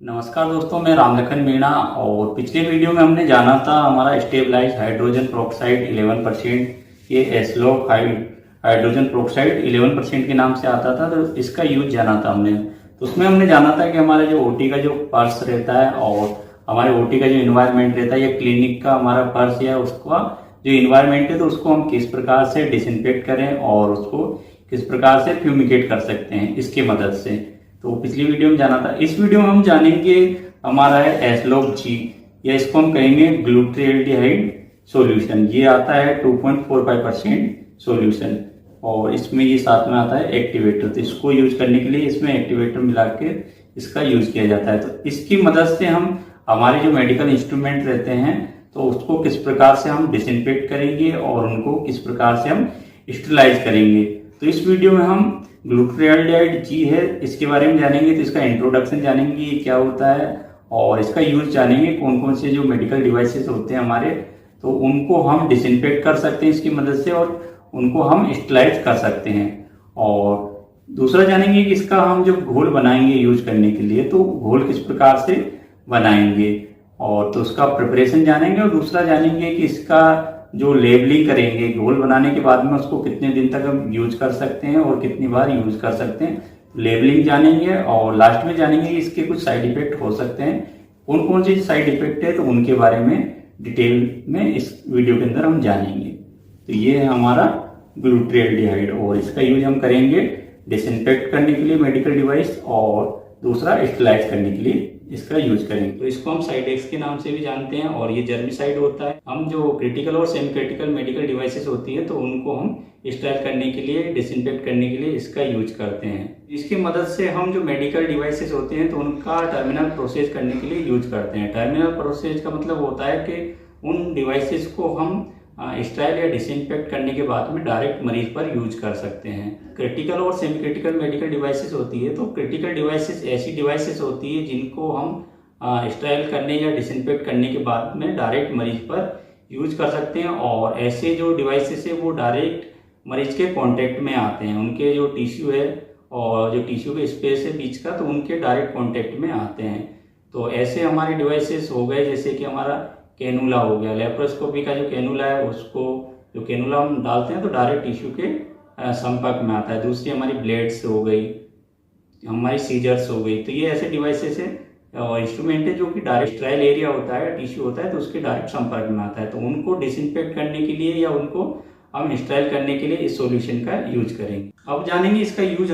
नमस्कार दोस्तों, मैं रामलखन मीणा। और पिछले वीडियो में हमने जाना था हमारा स्टेबलाइज हाइड्रोजन प्रोक्साइड 11%। ये एस्लोक हाइड्रोजन प्रोक्साइड 11% के नाम से आता था, तो इसका यूज जाना था हमने। तो उसमें हमने जाना था कि हमारे जो ओटी का जो पर्स रहता है और हमारे ओटी का जो इन्वायरमेंट रहता है या क्लिनिक का हमारा पर्स या उसका जो इन्वायरमेंट है, तो उसको हम किस प्रकार से डिसइंफेक्ट करें और उसको किस प्रकार से फ्यूमिगेट कर सकते हैं इसकी मदद से। तो पिछली वीडियो में जाना था। इस वीडियो में हम जानेंगे हमारा है एस्लोक जी, या इसको हम कहेंगे ग्लूट्रियल्डिहाइड सॉल्यूशन। ये आता है 2.45% सॉल्यूशन और इसमें ये साथ में आता है एक्टिवेटर। तो इसको यूज करने के लिए इसमें एक्टिवेटर मिला के इसका यूज किया जाता है। तो इसकी मदद से हम हमारे जो मेडिकल इंस्ट्रूमेंट रहते हैं तो उसको किस प्रकार से हम डिसइंफेक्ट करेंगे और उनको किस प्रकार से हम स्टरलाइज करेंगे। तो इस वीडियो में हम ग्लूट्रियल्डिहाइड जी है इसके बारे में जानेंगे। तो इसका इंट्रोडक्शन जानेंगे, ये क्या होता है और इसका यूज जानेंगे। कौन कौन से जो मेडिकल डिवाइसेस होते हैं हमारे, तो उनको हम डिसइंफेक्ट कर सकते हैं इसकी मदद से और उनको हम स्टरलाइज कर सकते हैं। और दूसरा जानेंगे कि इसका हम जो घोल बनाएंगे यूज करने के लिए, तो घोल किस प्रकार से बनाएंगे और तो उसका प्रिपरेशन जानेंगे। और दूसरा जानेंगे कि इसका जो लेबलिंग करेंगे घोल बनाने के बाद में उसको कितने दिन तक हम यूज कर सकते हैं और कितनी बार यूज कर सकते हैं, लेबलिंग जानेंगे। और लास्ट में जानेंगे कि इसके कुछ साइड इफेक्ट हो सकते हैं, कौन कौन से साइड इफेक्ट है, तो उनके बारे में डिटेल में इस वीडियो के अंदर हम जानेंगे। तो ये है हमारा ग्लूट्रियल्डिहाइड और इसका यूज हम करेंगे डिसइंफेक्ट करने के लिए मेडिकल डिवाइस और दूसरा स्टरलाइज करने के लिए इसका यूज करेंगे। तो इसको हम साइडेक्स के नाम से भी जानते हैं और ये जर्मिसाइड होता है। हम जो क्रिटिकल और सेमी क्रिटिकल मेडिकल डिवाइसेस होती है तो उनको हम स्टराइल करने के लिए डिसइंफेक्ट करने के लिए इसका यूज करते हैं। इसकी मदद से हम जो मेडिकल डिवाइसेस होते हैं तो उनका टर्मिनल प्रोसेस करने के लिए यूज करते हैं। टर्मिनल प्रोसेस का मतलब होता है कि उन डिवाइसेस को हम स्टराइल या डिसइंफेक्ट करने के बाद में डायरेक्ट मरीज पर यूज कर सकते हैं। क्रिटिकल और सेमी क्रिटिकल मेडिकल डिवाइसेस होती है, तो क्रिटिकल डिवाइसेस ऐसी डिवाइसेस होती है जिनको हम स्टराइल करने या डिसइंफेक्ट करने के बाद में डायरेक्ट मरीज पर यूज कर सकते हैं। और ऐसे जो डिवाइसेस है वो डायरेक्ट मरीज के कॉन्टेक्ट में आते हैं, उनके जो टिश्यू है और जो टिश्यू के स्पेस है बीच का, तो उनके डायरेक्ट कॉन्टेक्ट में आते हैं। तो ऐसे हमारे डिवाइसेस हो गए जैसे कि हमारा कैनुला हो गया, लेप्रोस्कोपी का जो कैनुला है उसको जो कैनुला हम डालते हैं तो डायरेक्ट टिश्यू के संपर्क में आता है। दूसरी हमारी ब्लेड्स हो गई, हमारी सीजर्स हो गई। तो ये ऐसे डिवाइसेस है और इंस्ट्रूमेंट है जो कि डायरेक्ट स्टराइल एरिया होता है, टिश्यू होता है, तो उसके डायरेक्ट संपर्क में आता है। तो उनको डिसइंफेक्ट करने के लिए या उनको हम स्टराइल करने के लिए इस सॉल्यूशन का यूज करेंगे। अब जानेंगे इसका यूज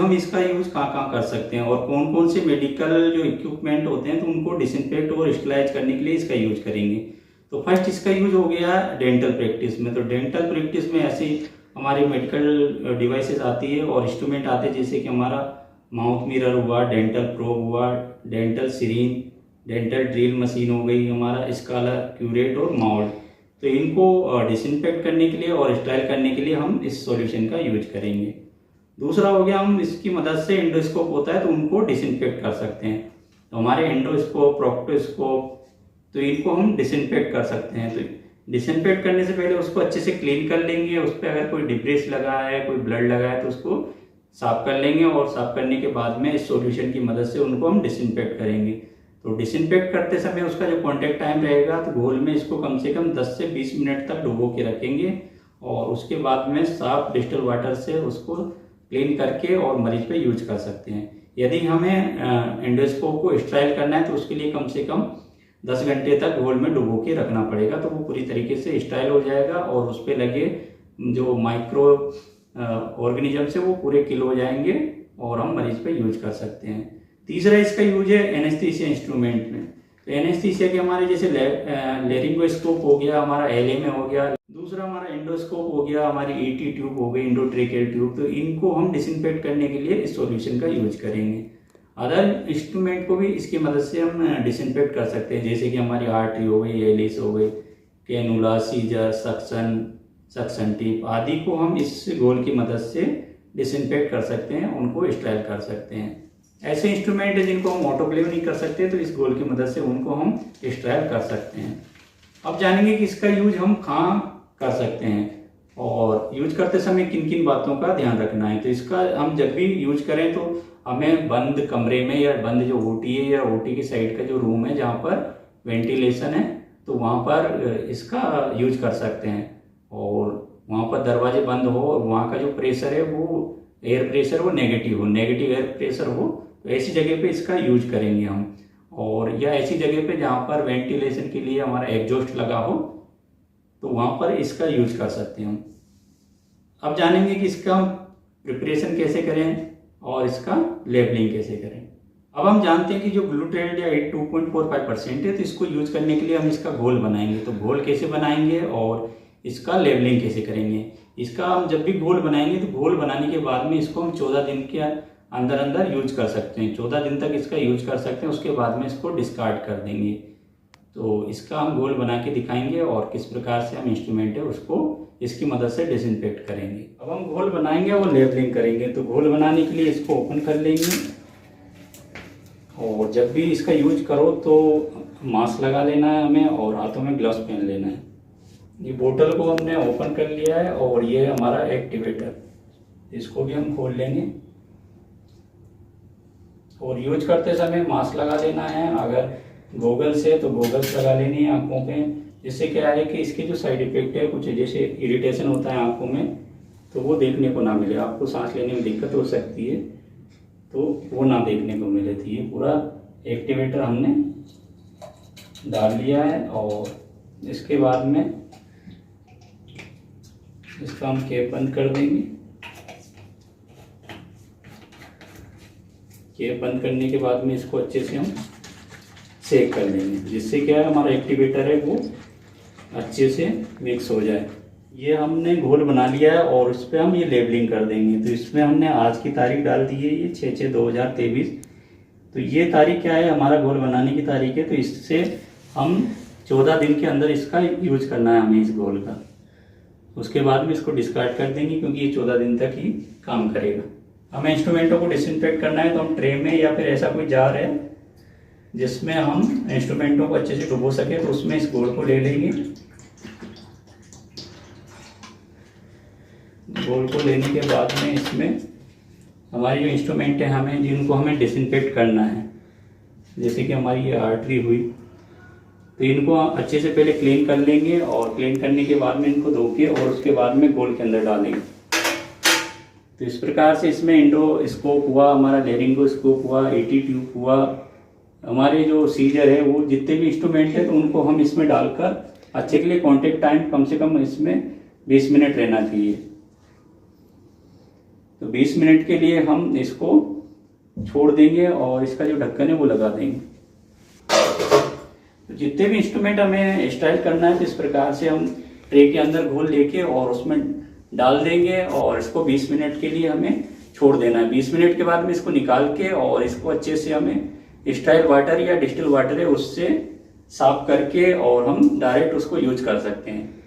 कहाँ कहाँ कर सकते हैं और कौन कौन से मेडिकल जो इक्विपमेंट होते हैं तो उनको डिसइंफेक्ट और स्टरलाइज करने के लिए इसका यूज करेंगे। तो फर्स्ट इसका यूज हो गया डेंटल प्रैक्टिस में। तो डेंटल प्रैक्टिस में ऐसी हमारी मेडिकल डिवाइसेस आती है और इंस्ट्रूमेंट आते हैं जैसे कि हमारा माउथ मिरर हुआ, डेंटल प्रोब हुआ, dental syringe, dental drill machine हो गई, हमारा स्काला, क्यूरेट और माउल्ड। तो इनको डिसइंफेक्ट करने के लिए और स्टराइल करने के लिए हम इस सॉल्यूशन का यूज करेंगे। दूसरा हो गया, हम इसकी मदद से एंडोस्कोप होता है तो उनको डिसइंफेक्ट कर सकते हैं। तो हमारे एंडोस्कोप, प्रोक्टोस्कोप, तो इनको हम डिसइंफेक्ट कर सकते हैं। तो डिसइंफेक्ट करने से पहले उसको अच्छे से क्लीन कर लेंगे, उस पर अगर कोई डिब्रिस लगा है, कोई ब्लड लगा है तो उसको साफ कर लेंगे और साफ करने के बाद में इस सॉल्यूशन की मदद से उनको हम डिसइंफेक्ट करेंगे। तो डिसइंफेक्ट करते समय उसका जो कॉन्टैक्ट टाइम रहेगा तो घोल में इसको कम से कम 10 से 20 मिनट तक डुबो के रखेंगे और उसके बाद में साफ डिस्टिल वाटर से उसको क्लीन करके और मरीज पे यूज कर सकते हैं। यदि हमें एंडोस्कोप को स्टराइल करना है तो उसके लिए कम से कम 10 घंटे तक घोल में डुबो के रखना पड़ेगा, तो वो पूरी तरीके से स्टराइल हो जाएगा और उस पर लगे जो माइक्रो ऑर्गेनिज्म से वो पूरे किल हो जाएंगे और हम मरीज पे यूज कर सकते हैं। तीसरा इसका यूज है एनेस्थीसिया इंस्ट्रूमेंट में। तो एनेस्थीसिया के हमारे जैसे लेरिंगोस्कोप हो गया, हमारा एलए में हो गया, दूसरा हमारा एंडोस्कोप हो गया, हमारी ईटी ट्यूब हो गई, इंडोट्रेकियल ट्यूब। तो इनको हम डिसइंफेक्ट करने के लिए इस सॉल्यूशन का यूज करेंगे। अदर इंस्ट्रूमेंट को भी इसकी मदद से हम डिसइंफेक्ट कर सकते हैं जैसे कि हमारी आर्टरी हो गई, एलिस हो गई, कैनुला, सीजर, सक्शन टिप आदि को हम इस घोल की मदद से डिसइंफेक्ट कर सकते हैं, उनको स्टराइल कर सकते हैं। ऐसे इंस्ट्रूमेंट है जिनको हम ऑटोक्लेव नहीं कर सकते तो इस घोल की मदद से उनको हम स्टराइल कर सकते हैं। अब जानेंगे कि इसका यूज हम कहाँ कर सकते हैं और यूज करते समय किन किन बातों का ध्यान रखना है। तो इसका हम जब भी यूज करें तो हमें बंद कमरे में या बंद जो ओटी है या ओटी की साइड का जो रूम है जहाँ पर वेंटिलेशन है, तो वहाँ पर इसका यूज कर सकते हैं। और वहाँ पर दरवाजे बंद हो और वहाँ का जो प्रेशर है वो एयर प्रेशर वो नेगेटिव एयर प्रेशर हो, तो ऐसी जगह पे इसका यूज करेंगे हम। और या ऐसी जगह पे जहाँ पर वेंटिलेशन के लिए हमारा एग्जॉस्ट लगा हो, तो वहाँ पर इसका यूज कर सकते हैं हम। अब जानेंगे कि इसका प्रिपरेशन कैसे करें और इसका लेबलिंग कैसे करें। अब हम जानते हैं कि जो ग्लूटामेट या 2.45% है, तो इसको यूज करने के लिए हम इसका घोल बनाएंगे। तो घोल कैसे बनाएंगे और इसका लेबलिंग कैसे करेंगे। इसका हम जब भी घोल बनाएंगे तो घोल बनाने के बाद में इसको हम 14 दिन के अंदर अंदर यूज कर सकते हैं। 14 दिन तक इसका यूज कर सकते हैं, उसके बाद में इसको डिस्कार्ड कर देंगे। तो इसका हम घोल बना के दिखाएंगे और किस प्रकार से हम इंस्ट्रूमेंट है उसको इसकी मदद से डिसइंफेक्ट करेंगे। अब हम घोल बनाएंगे और लेबलिंग करेंगे। तो घोल बनाने के लिए इसको ओपन कर लेंगे और जब भी इसका यूज करो तो मास्क लगा लेना है हमें और हाथों में ग्लव्स पहन लेना है। ये बोतल को हमने ओपन कर लिया है और ये हमारा एक्टिवेटर, इसको भी हम खोल लेंगे। और यूज करते समय मास्क लगा लेना है। अगर गोगल्स है तो गोगल्स लगा लेनी है आंखों पे, जिससे क्या है कि इसके जो साइड इफेक्ट है, कुछ जैसे इरिटेशन होता है आंखों में, तो वो देखने को ना मिले। आपको सांस लेने में दिक्कत हो सकती है तो वो ना देखने को मिले। थी ये पूरा एक्टिवेटर हमने डाल लिया है और इसके बाद में इसका हम कैप बंद कर देंगे। कैप बंद करने के बाद में इसको अच्छे से हम सेक कर लेंगे, जिससे क्या है हमारा एक्टिवेटर है वो अच्छे से मिक्स हो जाए। ये हमने घोल बना लिया है और उस पर हम ये लेबलिंग कर देंगे। तो इसमें हमने आज की तारीख डाल दी है, ये 6/6/2023। तो ये तारीख क्या है, हमारा घोल बनाने की तारीख है। तो इससे हम 14 दिन के अंदर इसका यूज करना है हमें इस घोल का। उसके बाद में इसको डिस्कार्ड कर देंगे क्योंकि ये 14 दिन तक ही काम करेगा। हमें इंस्ट्रूमेंटों को डिसइंफेक्ट करना है तो हम ट्रे में या फिर ऐसा कोई जार है जिसमें हम इंस्ट्रूमेंटों को अच्छे से डुबो सके, तो उसमें इस घोल को ले लेंगे। घोल को लेने के बाद में इसमें हमारी जो इंस्ट्रूमेंट है हमें जिनको हमें डिसइंफेक्ट करना है, जैसे कि हमारी ये आर्टरी हुई, तो इनको अच्छे से पहले क्लीन कर लेंगे और क्लीन करने के बाद में इनको धो के और उसके बाद में घोल के अंदर डालेंगे। तो इस प्रकार से इसमें इंडोस्कोप हुआ, हमारा लेरिंगोस्कोप हुआ, एटी ट्यूब हुआ, हमारे जो सीजर है, वो जितने भी इंस्ट्रूमेंट है तो उनको हम इसमें डालकर अच्छे के लिए कॉन्टेक्ट टाइम कम से कम इसमें 20 मिनट रहना चाहिए। तो 20 मिनट के लिए हम इसको छोड़ देंगे और इसका जो ढक्कन है वो लगा देंगे। तो जितने भी इंस्ट्रूमेंट हमें स्टाइल करना है तो इस प्रकार से हम ट्रे के अंदर घोल लेके और उसमें डाल देंगे और इसको 20 मिनट के लिए हमें छोड़ देना है। 20 मिनट के बाद में इसको निकाल के और इसको अच्छे से हमें स्टाइल वाटर या डिस्टिल वाटर है उससे साफ करके और हम डायरेक्ट उसको यूज कर सकते हैं।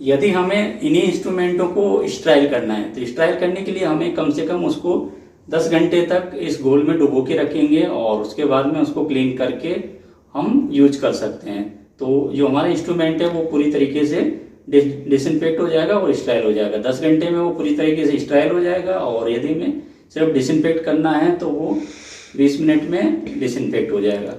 यदि हमें इन्हीं इंस्ट्रूमेंटों को स्टाइल करना है तो स्टाइल करने के लिए हमें कम से कम उसको 10 घंटे तक इस घोल में डुबो के रखेंगे और उसके बाद में उसको क्लीन करके हम यूज कर सकते हैं। तो जो हमारा इंस्ट्रूमेंट है वो पूरी तरीके से डिसइंफेक्ट हो जाएगा और स्टाइल हो जाएगा। 10 घंटे में वो पूरी तरीके से स्टाइल हो जाएगा और यदि हमें सिर्फ डिसइंफेक्ट करना है तो वो 20 मिनट में डिसइंफेक्ट हो जाएगा।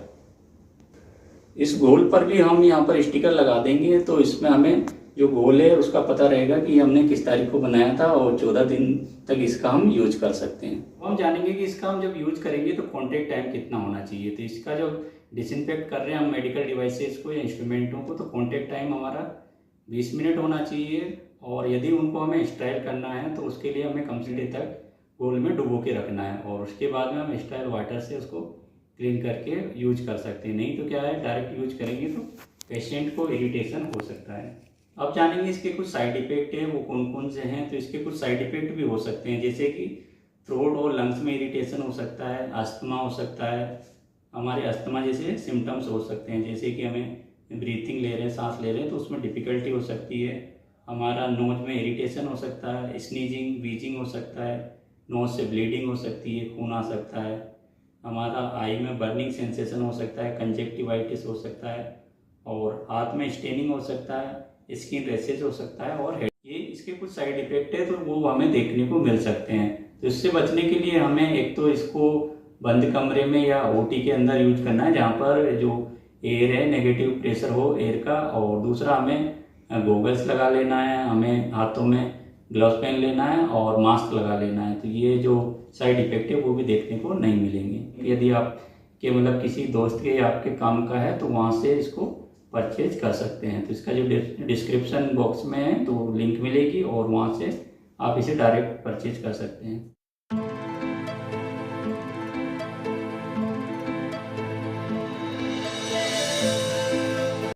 इस घोल पर भी हम यहाँ पर स्टिकर लगा देंगे, तो इसमें हमें जो घोल है उसका पता रहेगा कि हमने किस तारीख को बनाया था और 14 दिन तक इसका हम यूज कर सकते हैं। हम जानेंगे कि इसका हम जब यूज करेंगे तो कॉन्टेक्ट टाइम कितना होना चाहिए। तो इसका जो डिसइंफेक्ट कर रहे हैं हम मेडिकल डिवाइसेस को या इंस्ट्रूमेंटों को, तो कॉन्टेक्ट टाइम हमारा 20 मिनट होना चाहिए। और यदि उनको हमें स्टाइल करना है तो उसके लिए हमें कम से कम तक घोल में डुबो के रखना है और उसके बाद में हम स्टाइल वाटर से उसको क्लीन करके यूज कर सकते हैं। नहीं तो क्या है, डायरेक्ट यूज करेंगे तो पेशेंट को इरिटेशन हो सकता है। अब जानेंगे इसके कुछ साइड इफेक्ट हैं, वो कौन कौन से हैं। तो इसके कुछ साइड इफेक्ट भी हो सकते हैं, जैसे कि थ्रोट और लंग्स में इरिटेशन हो सकता है, अस्थमा हो सकता है, हमारे अस्थमा जैसे सिम्टम्स हो सकते हैं, जैसे कि हमें ब्रीथिंग ले रहे हैं, सांस ले रहे हैं तो उसमें डिफिकल्टी हो सकती है। हमारा नोज में इरिटेशन हो सकता है, स्नीजिंग वीजिंग हो सकता है, नोज से ब्लीडिंग हो सकती है, खून आ सकता है, हमारा आई में बर्निंग सेंसेशन हो सकता है, कंजक्टिवाइटिस हो सकता है और हाथ में स्टेनिंग हो सकता है, स्किन रैशेज हो सकता है और हेड। ये इसके कुछ साइड इफेक्ट है तो वो हमें देखने को मिल सकते हैं। तो इससे बचने के लिए हमें एक तो इसको बंद कमरे में या ओटी के अंदर यूज करना है जहाँ पर जो एयर है नेगेटिव प्रेशर हो एयर का, और दूसरा हमें गोगल्स लगा लेना है, हमें हाथों में ग्लव्स पहन लेना है और मास्क लगा लेना है। तो ये जो साइड इफेक्ट है वो भी देखने को नहीं मिलेंगे। यदि आप के मतलब किसी दोस्त के या आपके काम का है तो वहाँ से इसको परचेज कर सकते हैं। तो इसका जो डिस्क्रिप्शन बॉक्स में है तो लिंक मिलेगी और वहाँ से आप इसे डायरेक्ट परचेज कर सकते हैं।